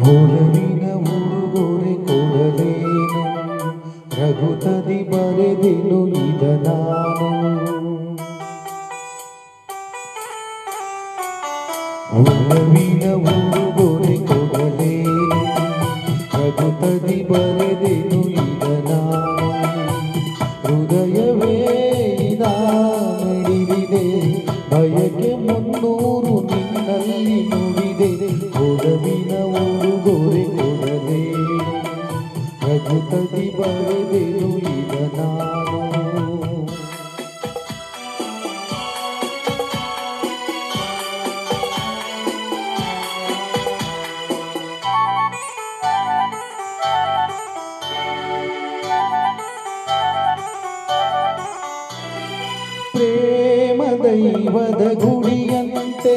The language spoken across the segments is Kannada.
ಒಲವಿನ ಉಡುಗೊರೆ ಕೊಡಲೇನು ರಘುತದಿ ಬರೆದೆನು ಇದ ನಾನು. ಒಲವಿನ ಉಡುಗೊರೆ ಕೊಡಲೇನು ರಘುತದಿ ಬರೆದೆನು ಇದ ನಾನು. ಹೃದಯವೇ ಇದ ಮಿಡಿದಿದೆ ಬಯಕೆ ಮುನ್ನೂರು ನಿನ್ನಲ್ಲಿ ನುಡಿದೆ. ಒಲವಿನ ಉಡುಗೊರೆ ಕೊಡಲೇನು ರಘುತದಿ ಬರೆದೆನು ಇದ ನಾನು. ಪ್ರೇಮ ದೈವದ ಗುಡಿಯಂತೆ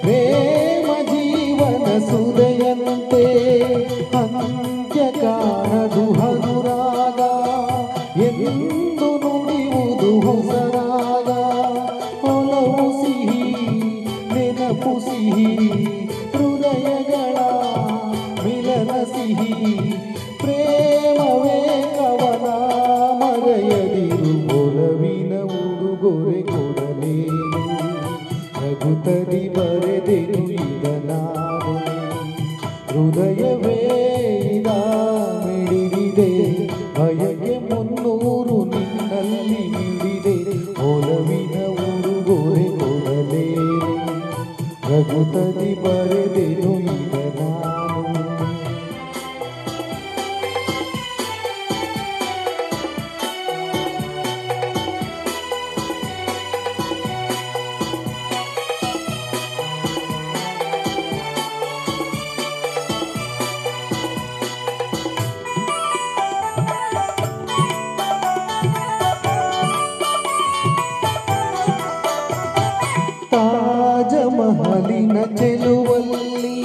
ಪ್ರೇಮ ಜೀವನ ಸುದೆಯಂತೆ ಅಂತ್ಯ ಕಾಣದು ಹನುರಾಗ ಎಂದು ನುಡಿಯುವುದು ಹೊಸರಾಗ. ಒಲವು ಸಿಹಿ ನೆನಪು ಸಿಹಿ ಹೃದಯಗಳ ಮಿಲನ ಸಿಹಿ. ಪ್ರೇಮವೇ ಕವನ ಮರೆಯದಿರು ಒಲವಿನ ಉಡುಗೊರೆ ಕೊಡಲೇನು ರಘುತದಿ ಬರೆದೆನು ಇದ ನಾನು. ಹೃದಯವೇ ಇದ ಮಿಡಿದಿದೆ ಬಯಕೆ ಮುನ್ನೂರು ನಿನ್ನಲ್ಲಿ ಮಿಡಿದೆ. ಒಲವಿನ ಉಡುಗೊರೆ ಕೊಡಲೇನು ರಘುತದಿ ಬರೆದೆನು ಇದ ನಾನು. ತಾಜಮಹಲಿನ ಚೆಲುವಲ್ಲಿ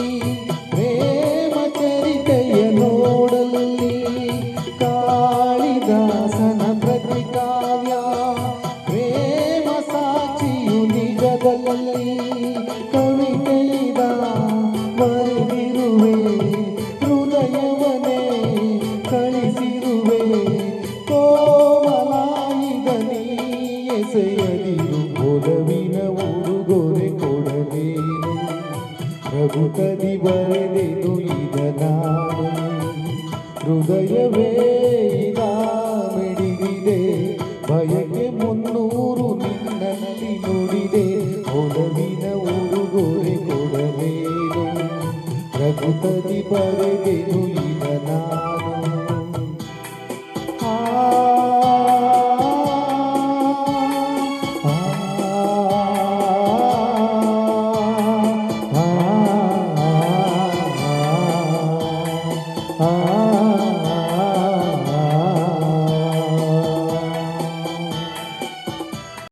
ಪ್ರೇಮ ಚರಿತೆಯ ನೋಡಲ್ಲಿ ಕಾಳಿದಾಸನ ಪ್ರತಿಕಾವ್ಯ ಪ್ರೇಮ ಸಾಕ್ಷಿಯು ನಿಜದಲ್ಲಿ. ಕವಿತೆಯಿದ ಬರೆದಿರುವೆ ಹೃದಯವನೇ ಕಳಿಸಿರುವೆ ಕೋಮಲಾಯಿದ ನೀ ಎಸೆಯದಿರು. ಒಲವಿನ ಉಡುಗೊರೆ ಕೊಡಲೇನು ರಘುತದಿ ಬರೆದೆನು ಇದ ನಾನು. ಹೃದಯವೇ